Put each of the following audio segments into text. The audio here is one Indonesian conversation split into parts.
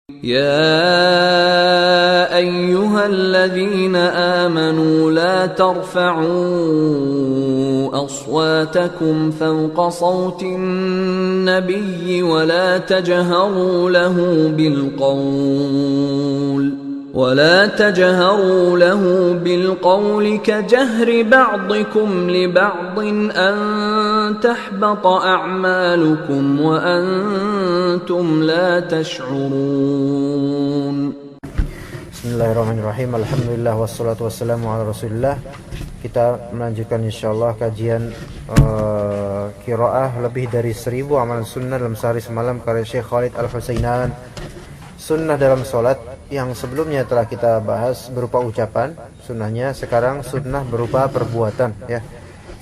يا أيها الذين آمنوا لا ترفعوا أصواتكم فوق صوت النبي ولا تجهروا له بالقول كجهر بعضكم لبعض أن تحبط أعمالكم وأنتم لا تشعرون. Bismillahirrahmanirrahim. Alhamdulillah wassalatu wassalamu ala Rasulillah. Kita melanjutkan insyaallah kajian qiraah lebih dari 1000 amalan sunnah dalam sehari semalam karya Syekh Khalid Al-Husainan. Sunnah dalam sholat yang sebelumnya telah kita bahas berupa ucapan sunnahnya, sekarang sunnah berupa perbuatan ya.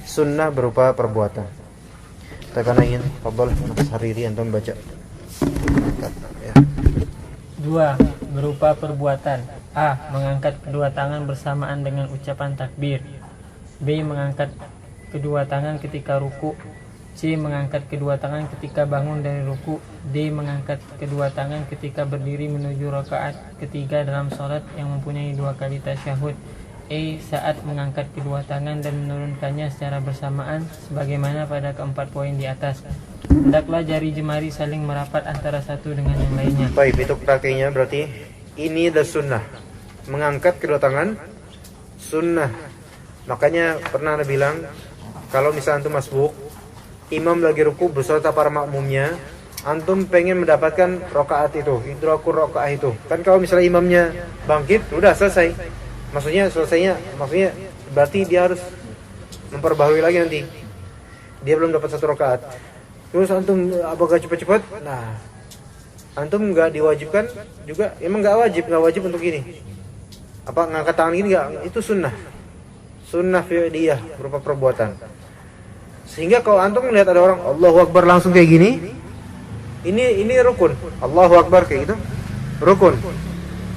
Sunnah berupa perbuatan. Kita akan ingin fadhal Mas Hariri antum baca. Ya. 2. Berupa perbuatan. A. Mengangkat kedua tangan bersamaan dengan ucapan takbir. B. Mengangkat kedua tangan ketika ruku. C. Mengangkat kedua tangan ketika bangun dari ruku. D. Mengangkat kedua tangan ketika berdiri menuju rakaat ketiga dalam sholat yang mempunyai 2 kali tasyahud. E. Saat mengangkat kedua tangan dan menurunkannya secara bersamaan sebagaimana pada keempat poin di atas. Hendaklah jari jemari saling merapat antara satu dengan yang lainnya. Baik, itu prakainya berarti ini adalah sunnah. Mengangkat kedua tangan sunnah. Makanya pernah Anda bilang kalau misalnya antum masbuk, imam lagi ruku beserta para makmumnya, antum pengen mendapatkan rakaat itu rakaat itu. Kan kalau misalnya imamnya bangkit, udah selesai. Maksudnya berarti dia harus memperbaharui lagi nanti. Dia belum dapat 1 rakaat. Terus antum apakah cepat-cepat? Nah, antum nggak diwajibkan juga, emang nggak wajib untuk ini. Apa ngangkat tangan gini nggak? Itu sunnah fi'liyah berupa perbuatan. Sehingga kalau antum melihat ada orang Allahu Akbar langsung kayak gini, ini rukun. Allahu Akbar kayak gitu, rukun.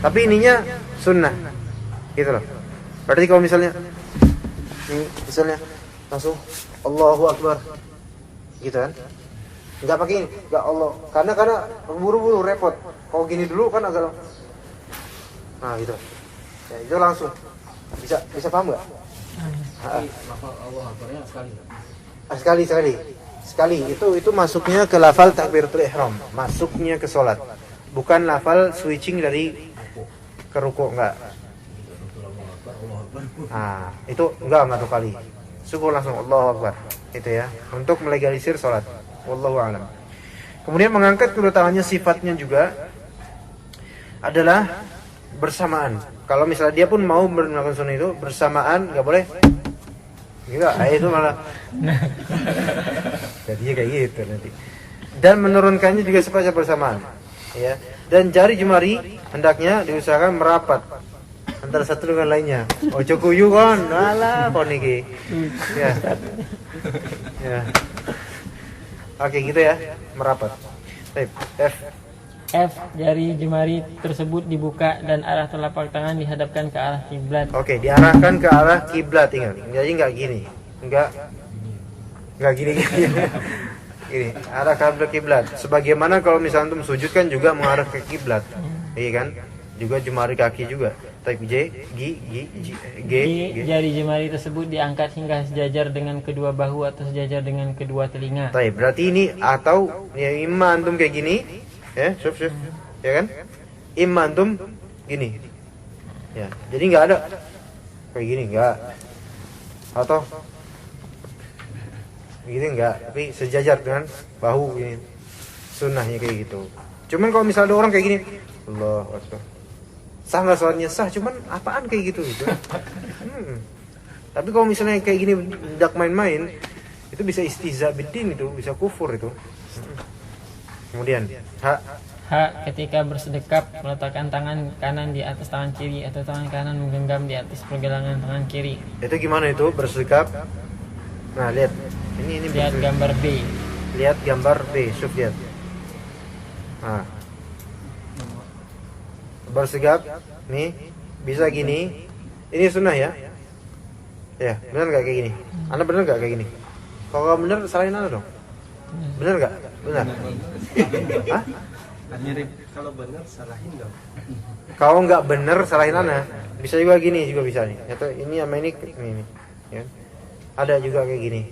Tapi ininya sunnah, gitu loh. Berarti kalau misalnya langsung Allahu Akbar, gitu kan? Enggak pakai ini, enggak Allah. Karena buru-buru repot. Kalau gini dulu kan agak, nah gitu. Ya, itu langsung. Bisa paham enggak? Lafal Allah Akbarnya Sekali. Itu masuknya ke lafal takbiratul ihram, masuknya ke salat. Bukan lafal switching dari ke ruku, enggak. Nah, itu enggak 2 kali. Syukur langsung Allahu Akbar. Itu ya, untuk melegalisir salat. Wallahu a'lam. Kemudian mengangkat kedua tangannya sifatnya juga adalah bersamaan. Kalau misalnya dia pun mau melakukan sunnah itu bersamaan, enggak boleh. Enggak, itu malah jadinya kayak gitu nanti. Dan menurunkannya juga secara bersamaan, ya. Dan jari jemari hendaknya diusahakan merapat antara satu dengan lainnya. Ojo kuyu kan, alah kon iki. Ya. Ya. Oke, gitu ya, merapat. Baik, F. Jari jemari tersebut dibuka dan arah telapak tangan dihadapkan ke arah kiblat. Oke, diarahkan ke arah kiblat, ingat. Jadi enggak gini. Enggak gini. Gini, arah ke kiblat. Sebagaimana kalau misalnya antum sujud kan juga mengarah ke kiblat. Iya kan? Juga jemari kaki juga. Type G. Jari jemari tersebut diangkat hingga sejajar dengan kedua bahu atau sejajar dengan kedua telinga. Baik, berarti ini atau ya imma antum kayak gini, ya, syuf. Ya kan? Imma antum gini. Ya, jadi enggak ada kayak gini enggak. Atau begini enggak, tapi sejajar dengan bahu gini. Sunnahnya kayak gitu. Cuman kalau misalnya ada orang kayak gini, Allahu Akbar. Sah nggak sholatnya? Sah, cuman apaan kayak gitu. Tapi kalau misalnya kayak gini hendak main-main, itu bisa istihza biddin, itu bisa kufur itu. Kemudian H. Ketika bersedekap meletakkan tangan kanan di atas tangan kiri atau tangan kanan menggenggam di atas pergelangan tangan kiri. Itu gimana itu bersedekap? Nah, lihat. Ini Lihat gambar B. Lihat gambar B, syuf lihat. Nah. Bersedekap nih bisa gini. Ini sunnah ya. Ya, benar enggak kayak gini? Anda benar enggak kayak gini? Kalau benar salahin Anda dong. Benar enggak? Benar. Hah? mirip Kalau benar salahin dong. Kalau nggak bener salahin ana. Bisa juga gini juga bisa nih. Atau ini sama ini ya. Ada juga kayak gini.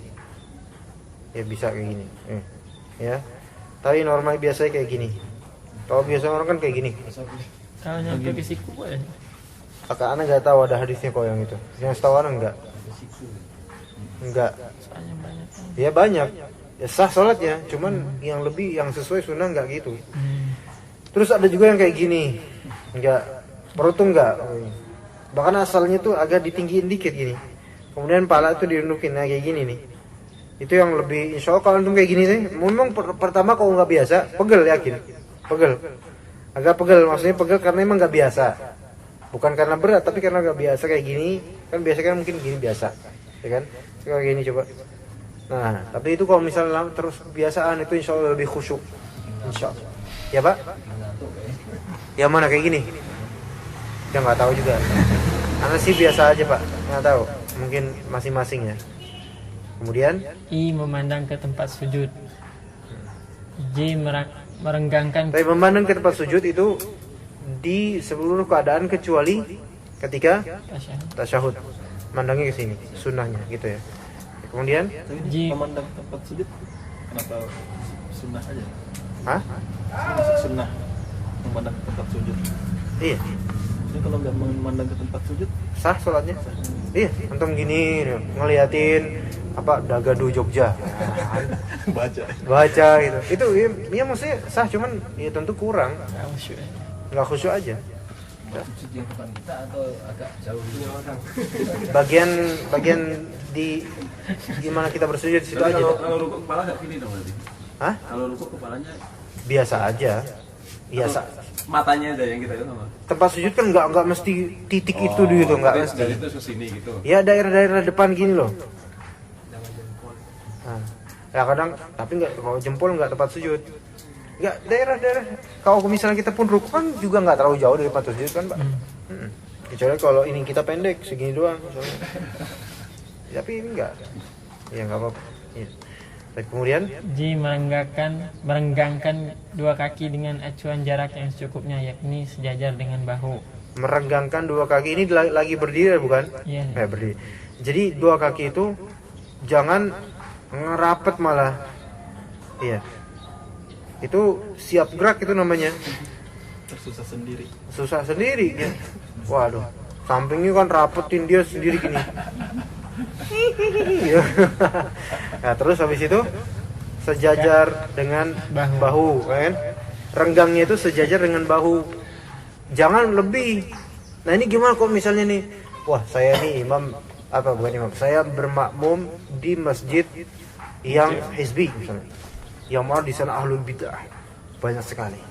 Ya bisa kayak gini. Ya. Tapi normal biasanya kayak gini. Kalau biasa orang kan kayak gini. Kalau nyampe ke siku boleh. Kakak ana nggak tahu ada hadisnya kok yang itu. Yang setahu ana enggak. Enggak. Soalnya banyak. Ya banyak. Ya sah sholatnya. Cuman yang lebih yang sesuai sunnah nggak gitu. Terus ada juga yang kayak gini. Enggak. Perut tuh enggak. Bahkan asalnya tuh agak ditinggiin dikit gini. Kemudian pala itu dirundukin, nah kayak gini nih. Itu yang lebih, insya Allah kalau antum kayak gini sih, memang pertama kalau nggak biasa, pegel yakin, pegel, agak pegel, maksudnya pegel karena emang nggak biasa, bukan karena berat, tapi karena nggak biasa kayak gini, kan biasa kan mungkin gini biasa, ya kan? Kayak gini coba. Nah, tapi itu kalau misalnya terus kebiasaan itu insya Allah lebih khusyuk, insya Allah. Ya Pak? Yang mana kayak gini? Ya nggak tahu juga. Karena sih biasa aja Pak, nggak tahu. Mungkin masing-masing ya. Kemudian I memandang ke tempat sujud. J merenggangkan. tapi memandang ke tempat sujud itu di seluruh keadaan kecuali ketika tasyahud. Mandangnya ke sini, sunnahnya gitu ya. Kemudian J Memandang tempat sujud, kenapa sunnah aja? hah? Masuk sunnah memandang ke tempat sujud. Iya, Jadi kalau nggak memandang ke tempat sujud, sah sholatnya. Iya, antum gini ngeliatin apa Dagadu Jogja. Baca gitu. Itu ya maksudnya sah, cuman ya tentu kurang. Nggak khusyuk aja. Sujud yang depan kita atau agak jauh gitu orang. Bagian di gimana kita bersujud di situ aja. Kalau rukuk kepala nggak gini dong berarti. Hah? Kalau rukuk kepalanya Biasa aja. Biasa. matanya ada yang kita itu sama. Tempat sujud kan nggak mesti titik itu gitu, nggak Dari mesti. dari itu ke sini gitu. Ya daerah-daerah depan gini loh. Nah, ya kadang tapi nggak, kalau jempol nggak tempat sujud. Nggak daerah-daerah. Kalau misalnya kita pun rukuk kan juga nggak terlalu jauh dari tempat sujud kan Pak. Kecuali kalau ini kita pendek segini doang misalnya. Tapi ini nggak. Ya nggak apa-apa. Ya. Baik, kemudian J merenggangkan dua kaki dengan acuan jarak yang secukupnya, yakni sejajar dengan bahu. merenggangkan dua kaki ini lagi berdiri bukan? Iya. Berdiri. Jadi dua kaki itu jangan ngerapet malah. Iya. Itu siap gerak itu namanya. tersusah sendiri. Susah sendiri ya. Waduh. Sampingnya kan rapetin dia sendiri gini. Nah, terus habis itu sejajar dengan bahu kan? Renggangnya itu sejajar dengan bahu. Jangan lebih. Nah, ini gimana kok misalnya nih, wah, saya nih imam apa bukan imam, saya bermakmum di masjid yang hizbi misalnya. Yang mana di sana ahlul bidah banyak sekali.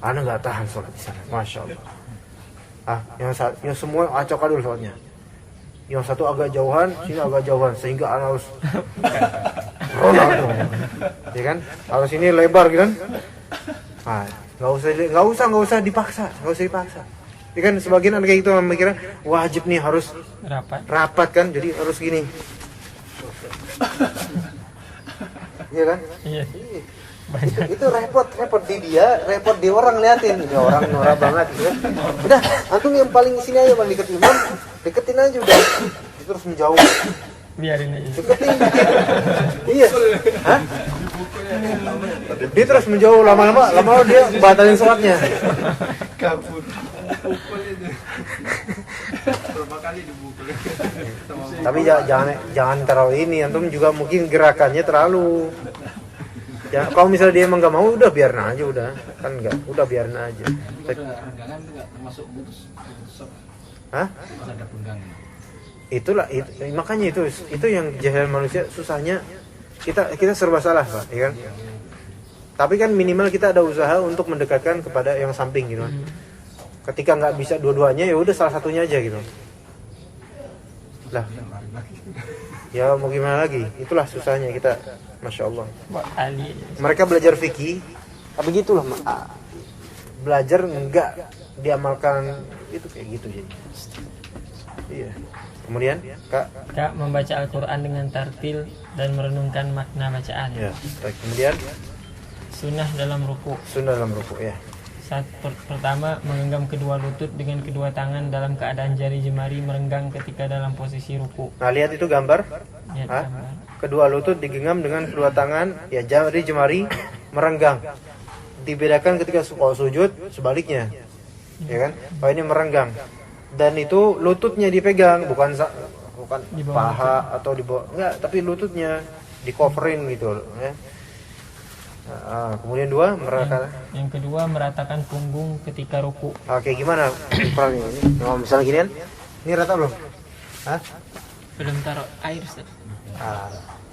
Ana nggak tahan sholat di sana, masya Allah. Yang semua acak adul sholatnya. Yang satu agak jauhan, sini agak jauhan, sehingga ana harus Ronaldo, ya kan? Harus ini lebar gitu kan? Nah, nggak usah dipaksa. Ya kan sebagian ada kayak gitu memikirkan wajib nih harus rapat kan, jadi harus gini. Iya kan? Iya. Itu repot di dia, repot di orang liatin. Ini orang norak banget gitu kan. Udah, antum yang paling sini aja paling deket imam, deketin aja udah. Dia terus menjauh. Biarin aja. Deketin. Iya. Hah? Dia terus menjauh lama-lama dia batalin sholatnya. Kabur. Berapa kali dipukul. Tapi jangan terlalu ini, antum juga mungkin gerakannya terlalu. Ya, kalau misalnya dia emang nggak mau, udah biarin aja udah, kan nggak, udah biarin aja. Renggangan itu nggak termasuk putus sholat. Hah? Ada penggangan. Itulah makanya itu yang jahil manusia susahnya, kita serba salah Pak, ya kan? Tapi kan minimal kita ada usaha untuk mendekatkan kepada yang samping gitu kan. Ketika nggak bisa dua-duanya, ya udah salah satunya aja gitu. Lah, ya mau gimana lagi? Itulah susahnya kita, masya Allah. Mereka belajar fikih, tapi gitulah belajar nggak diamalkan itu kayak gitu jadi. Iya. Kemudian Kak membaca Al-Quran dengan tartil dan merenungkan makna bacaan. Ya. Baik. Kemudian Sunnah dalam ruku. Ya. Pertama, menggenggam kedua lutut dengan kedua tangan dalam keadaan jari jemari merenggang ketika dalam posisi ruku. Nah, lihat itu gambar. Lihat Hah? gambar. Kedua lutut digenggam dengan kedua tangan, ya jari jemari merenggang. Dibedakan ketika sujud sebaliknya. Ya kan? Kalau ini merenggang. Dan itu lututnya dipegang, bukan Di bawah paha atau di bawah. Enggak, tapi lututnya di coverin gitu ya. Nah, kemudian dua, Yang kedua, meratakan punggung ketika ruku. Oke, gimana ukurannya ini? Oh, misalnya gini kan? Ini rata belum? Hah? Belum taruh air, Ustaz. Ah,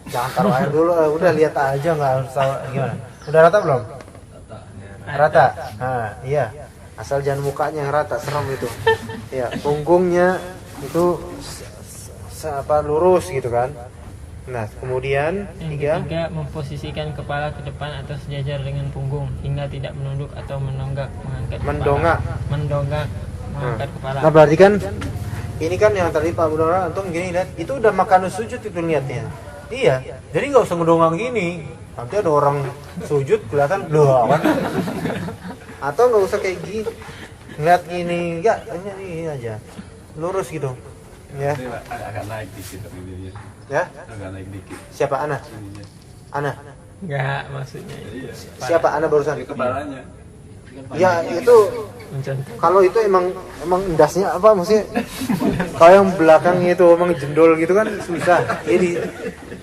jangan taruh air dulu, udah lihat aja, nggak harus tahu gimana. Udah rata belum? Rata. Nah, iya. Asal jangan mukanya yang rata, serem itu. Ya, punggungnya itu lurus gitu kan. Nah, kemudian Yang ketiga, memposisikan kepala ke depan atau sejajar dengan punggung hingga tidak menunduk atau mendongak mengangkat Mendongak. kepala. Mendongak mengangkat kepala. Nah, berarti kan ini kan yang tadi Pak Budara antum gini lihat, itu udah makan sujud itu niatnya. Iya. Jadi nggak usah ngedongak gini. Nanti ada orang sujud kelihatan doang kan. Atau nggak usah kayak gini. Ngeliat gini, enggak, ini aja. Lurus gitu. Ya. Agak naik dikit tapi dia. Ya. Agak naik dikit. Siapa Ana? Ininya. Ana. Enggak, maksudnya Iya. Siapa Ana barusan? Kepalanya. Ya, itu mencontoh. kalau itu emang endasnya apa maksudnya? Kalau yang belakangnya itu emang jendol gitu kan susah. Jadi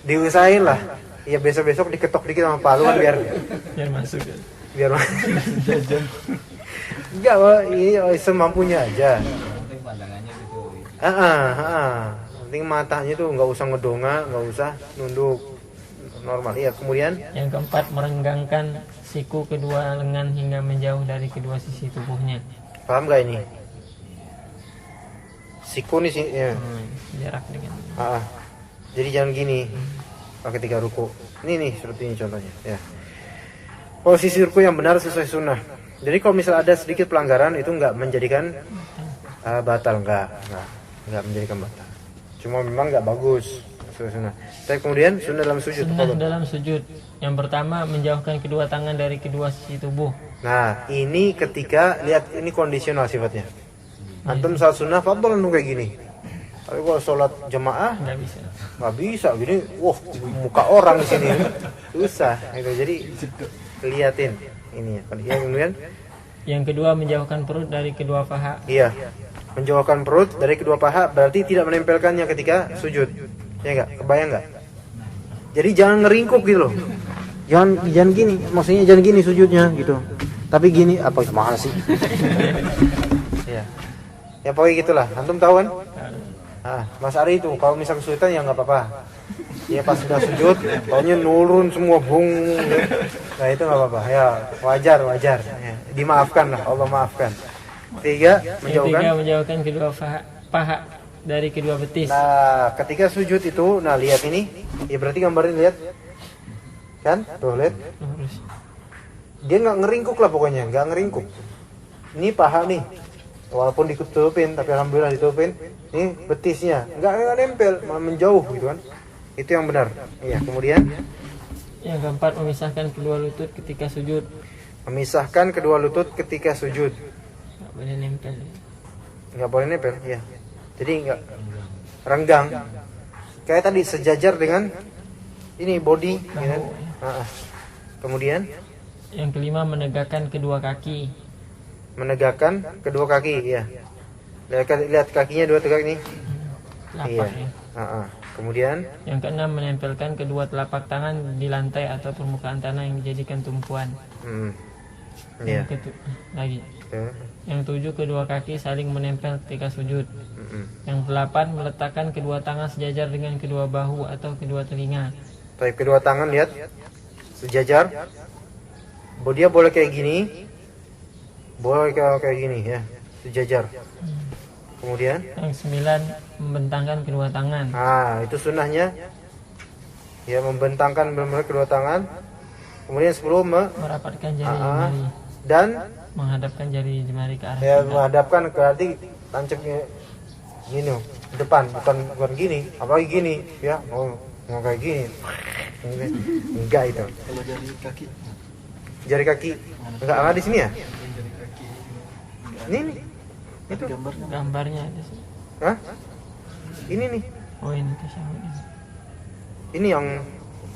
diusahain lah. Ya besok-besok diketok dikit sama palu kan biar Masuk ya. biar jajan. Enggak, ini semampunya aja. Penting pandangannya gitu. Penting matanya tuh nggak usah ngedongak, nggak usah nunduk, normal. Iya, kemudian Yang keempat, merenggangkan siku kedua lengan hingga menjauh dari kedua sisi tubuhnya. paham nggak ini? Siku nih sih, ya. Jarak dengan Jadi jangan gini ketika ruku. Ini nih seperti ini contohnya. Ya. Posisi ruku yang benar sesuai sunnah. Jadi kalau misalnya ada sedikit pelanggaran itu nggak menjadikan batal, nggak menjadikan batal. Cuma memang nggak bagus sesuai sunnah. Tapi kemudian sunnah dalam sujud. Sunnah dalam sujud. Yang pertama, menjauhkan kedua tangan dari kedua sisi tubuh. Nah, ini ketika lihat ini kondisional sifatnya. Antum salat sunnah fadhol kayak gini. Tapi kalau sholat jemaah Nggak bisa. gini, wah muka orang di sini susah. Gitu. Jadi liatin ini ya. Kemudian Yang kedua, menjauhkan perut dari kedua paha. iya, menjauhkan perut dari kedua paha berarti tidak menempelkannya ketika sujud. Ya enggak? Kebayang enggak? Jadi jangan ngeringkuk gitu loh. Jangan gini, maksudnya jangan gini sujudnya gitu. Tapi gini apa gimana sih? Ya. Ya pokoknya gitulah. Antum tahu kan? Mas Ari itu kalau misal kesulitan ya nggak apa-apa. Ya pas sudah sujud, taunya nurun semua bung. Nah itu nggak apa-apa. Ya wajar. Ya, dimaafkan lah, Allah maafkan. Tiga, menjauhkan kedua paha dari kedua betis. Nah ketika sujud itu, nah lihat ini, ya berarti gambarnya lihat, kan? Tuh lihat. Dia nggak ngeringkuk lah pokoknya, nggak ngeringkuk. Ini paha nih. Walaupun ditutupin, tapi alhamdulillah ditutupin. Ini betisnya, nggak nempel, malah menjauh gitu kan. Itu yang benar. Iya, kemudian Yang keempat, memisahkan kedua lutut ketika sujud. memisahkan kedua lutut ketika sujud. Nggak boleh nempel. Nggak boleh nempel, ya. Jadi nggak renggang. Kayak tadi sejajar dengan ini body, gitu kan. Kemudian Yang kelima, menegakkan kedua kaki. menegakkan kedua kaki, ya. Lihat kakinya dua tegak nih. Lapak Iya. ya. Kemudian Yang keenam, menempelkan kedua telapak tangan di lantai atau permukaan tanah yang dijadikan tumpuan. Iya. Yang tujuh, kedua kaki saling menempel ketika sujud. Yang delapan, meletakkan kedua tangan sejajar dengan kedua bahu atau kedua telinga. Tapi kedua tangan lihat sejajar. Dia boleh kayak gini. Boleh kayak gini ya, sejajar. Kemudian Yang sembilan, membentangkan kedua tangan. itu sunnahnya. Ya, membentangkan benar-benar kedua tangan. Kemudian 10 Merapatkan jari jemari dan menghadapkan jari jemari ke arah ya kiblat. menghadapkan berarti tancapnya gini depan, bukan gini, apalagi gini ya. Mau kayak gini. Enggak itu. Kalau jari kaki. Jari kaki enggak di sini ya? Ini nih. Itu. Gambarnya ada sih. Hah? Ini nih. Oh ini tasyahud ini. Ini yang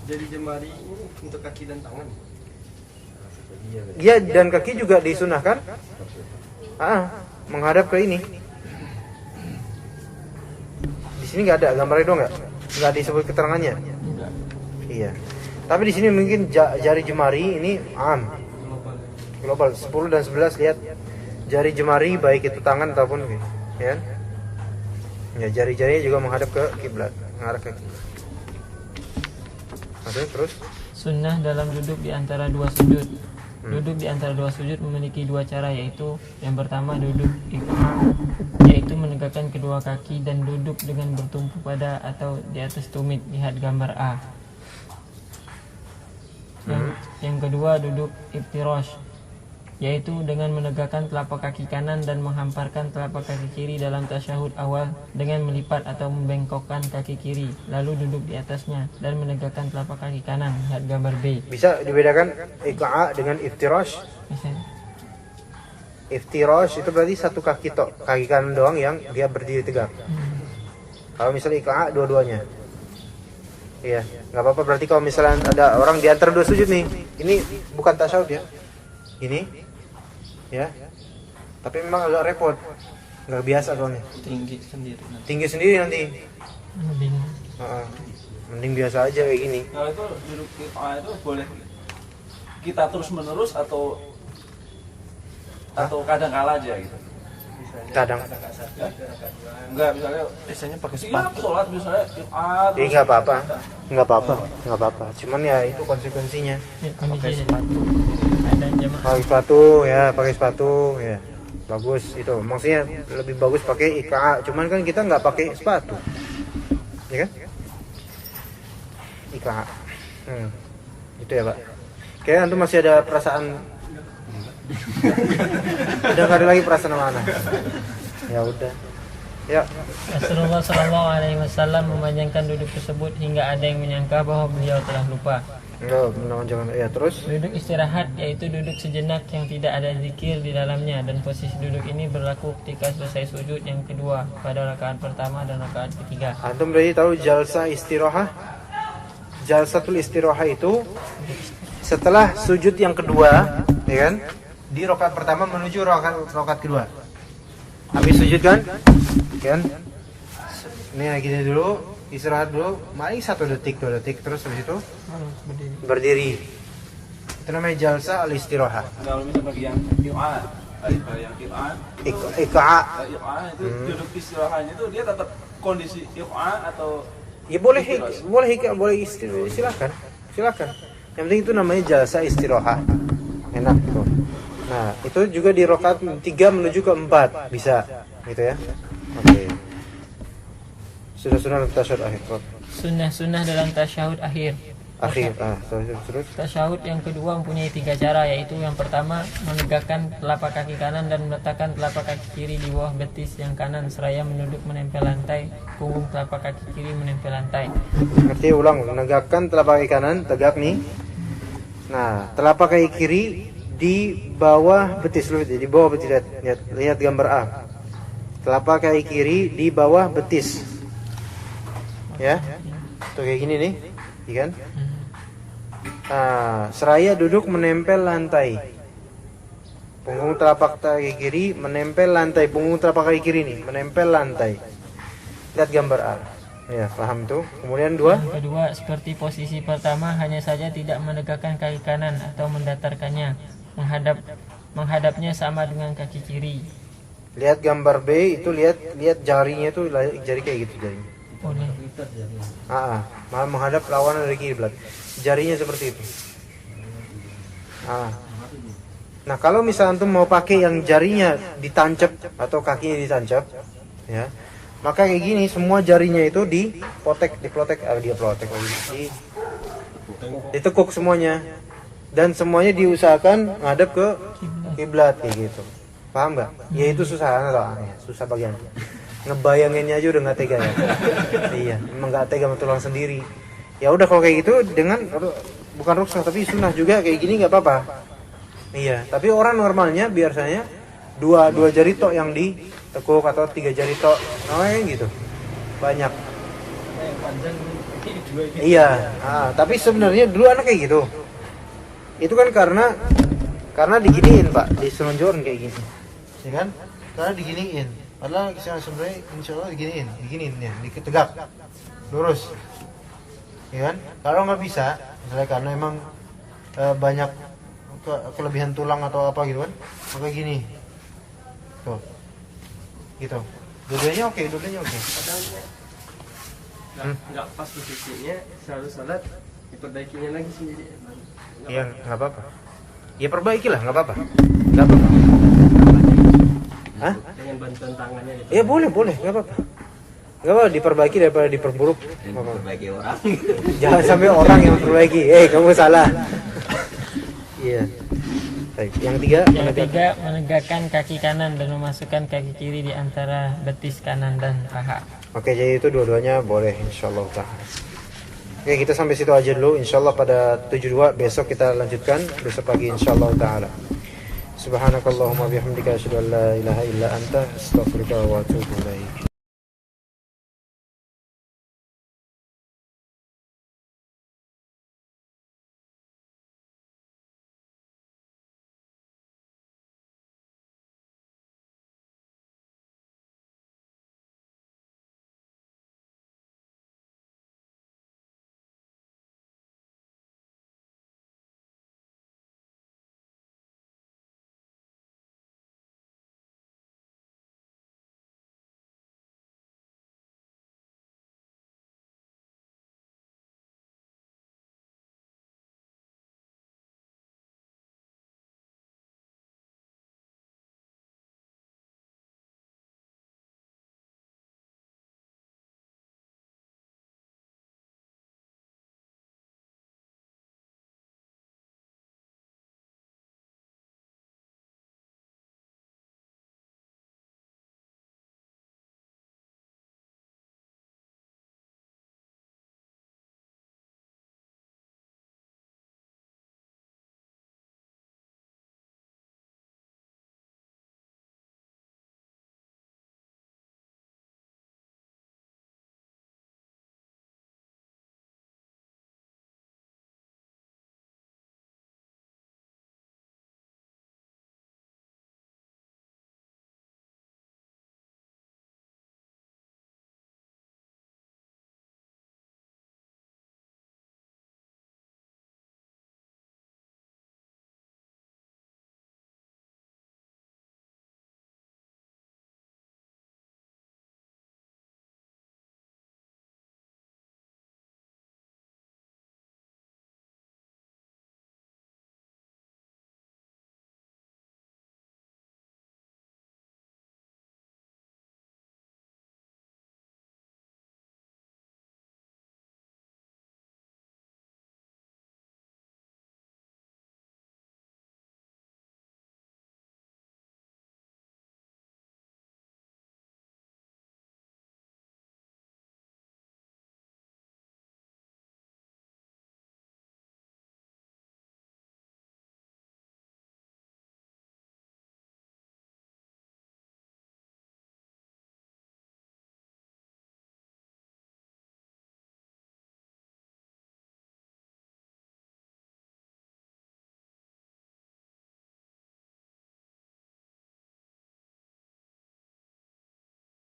Jadi jemari ini untuk kaki dan tangan. ya dan kaki juga disunahkan. Menghadap ke ini. Di sini nggak ada gambarnya dong nggak disebut keterangannya. Iya. Tapi di sini mungkin jari jemari ini global 10 dan 11 lihat jari jemari baik itu tangan ataupun ya. Ya jari-jarinya juga menghadap ke kiblat, mengarah ke kiblat. Oke, terus Sunnah dalam duduk di antara dua sujud. Duduk di antara dua sujud memiliki dua cara, yaitu yang pertama duduk iqma', yaitu menegakkan kedua kaki dan duduk dengan bertumpu pada atau di atas tumit, lihat gambar A. Yang kedua duduk iftirash, yaitu dengan menegakkan telapak kaki kanan dan menghamparkan telapak kaki kiri dalam tasyahud awal dengan melipat atau membengkokkan kaki kiri, lalu duduk di atasnya dan menegakkan telapak kaki kanan, lihat gambar B. bisa dibedakan iqa'a dengan iftirash. Bisa. Iftirash itu berarti satu kaki kaki kanan doang yang dia berdiri tegak. Kalau misalnya iqa'a dua-duanya. Iya, nggak apa-apa. Berarti kalau misalnya ada orang di antara dua sujud nih, ini bukan tasyahud ya. Ini ya. Tapi memang agak repot. Nggak biasa soalnya. Tinggi sendiri nanti. Bingung. Mending biasa aja kayak gini. Kalau itu duduk itu boleh kita terus menerus atau kadang kala aja gitu. Kadang. Enggak, misalnya Biasanya pakai iya sepatu. sholat misalnya Jadi nggak apa-apa. Cuman ya itu konsekuensinya. Pakai sepatu. Ada jemaah. Pakai sepatu ya. Bagus itu. Maksudnya lebih bagus pakai iqa'a. Cuman kan kita nggak pakai sepatu. Ya kan? Iqa'a. Itu ya, Pak. Kayaknya antum masih ada perasaan. Udah nggak ada lagi perasaan mana. Ya udah. Ya. Rasulullah Shallallahu Alaihi Wasallam memanjangkan duduk tersebut hingga ada yang menyangka bahwa beliau telah lupa. Jangan. Ya terus. Duduk istirahat yaitu duduk sejenak yang tidak ada zikir di dalamnya, dan posisi duduk ini berlaku ketika selesai sujud yang kedua pada rakaat pertama dan rakaat ketiga. Antum berarti tahu jalsa istirahah? Jalsatul istirahah itu setelah sujud yang kedua, ya kan? Di rakaat pertama menuju rakaat kedua. Habis sujud kan? Ini gini dulu, istirahat dulu, mari 1 detik, 2 detik, terus habis itu berdiri. Itu namanya jalsa al-istirahah. kalau misalnya bagi yang qira'ah, Iqa'a. itu duduk istirahatnya itu dia tetap kondisi qira'ah atau Ya boleh silakan. Yang penting itu namanya jalsa istirahah. Enak gitu. Nah, itu juga di rakaat 3 menuju ke 4 bisa gitu ya. Oke. Sunnah tasyahud akhir. Sunnah dalam tasyahud akhir. Terus Tasyahud yang kedua mempunyai 3 cara, yaitu yang pertama menegakkan telapak kaki kanan dan meletakkan telapak kaki kiri di bawah betis yang kanan seraya menunduk menempel lantai, punggung telapak kaki kiri menempel lantai. Ngerti ulang, menegakkan telapak kaki kanan tegak nih. Nah, telapak kaki kiri di bawah betis, di bawah betis, lihat gambar A. Telapak kaki kiri di bawah betis. Ya. Tuh kayak gini nih, kan? Seraya duduk menempel lantai. Punggung telapak kaki kiri menempel lantai, punggung telapak kaki kiri nih menempel lantai. Lihat gambar A. Ya, paham tuh. Kemudian 2. Yang kedua, seperti posisi pertama, hanya saja tidak menegakkan kaki kanan atau mendatarkannya. Menghadapnya sama dengan kaki kiri. Lihat gambar B itu, lihat jarinya tuh, jari kayak gitu jarinya. Boleh. Malah menghadap lawan dari kiblat. Jarinya seperti itu. Nah, kalau misalnya antum mau pakai yang jarinya ditancap atau kakinya ditancap, ya, maka kayak gini semua jarinya itu ditekuk semuanya, dan semuanya diusahakan ngadep ke kiblat kayak gitu. Paham nggak? Ya itu susah bagian. Ngebayanginnya aja udah nggak tega ya. Iya, emang nggak tega sama tulang sendiri. Ya udah kalau kayak gitu dengan bukan rukhsah tapi sunnah juga kayak gini nggak apa-apa. Iya, tapi orang normalnya biasanya dua jari tok yang ditekuk atau 3 jari tok. Gitu. Banyak. Iya, tapi sebenarnya dulu anak kayak gitu. Itu kan karena diginiin Pak, diselonjorin kayak gini. Ya kan? Karena diginiin. Padahal sebenarnya insya Allah diginiin ya, ditegak, lurus. Ya kan? Kalau nggak bisa, misalnya karena emang banyak kelebihan tulang atau apa gitu kan, maka gini. Tuh. Gitu. Dua-duanya oke. Nggak pas posisinya, selalu sholat diperbaikinya lagi sendiri. Iya, nggak apa-apa. Ya perbaikilah, nggak apa-apa. Hah? Dengan bantuan tangannya gitu. Ya boleh, nggak apa-apa. Nggak apa, diperbaiki daripada diperburuk. Sebagai orang. Jangan sampai orang yang memperbaiki. Kamu salah. Iya. Baik. Yang tiga, menegakkan kaki kanan dan memasukkan kaki kiri di antara betis kanan dan paha. Oke, jadi itu dua-duanya boleh insyaallah ta'ala. Oke, kita sampai situ aja dulu. Insyaallah pada 72 besok kita lanjutkan besok pagi insyaallah ta'ala. Subhanakallahumma bihamdika asyhadu an la ilaha illa anta astaghfiruka wa atubu ilaik.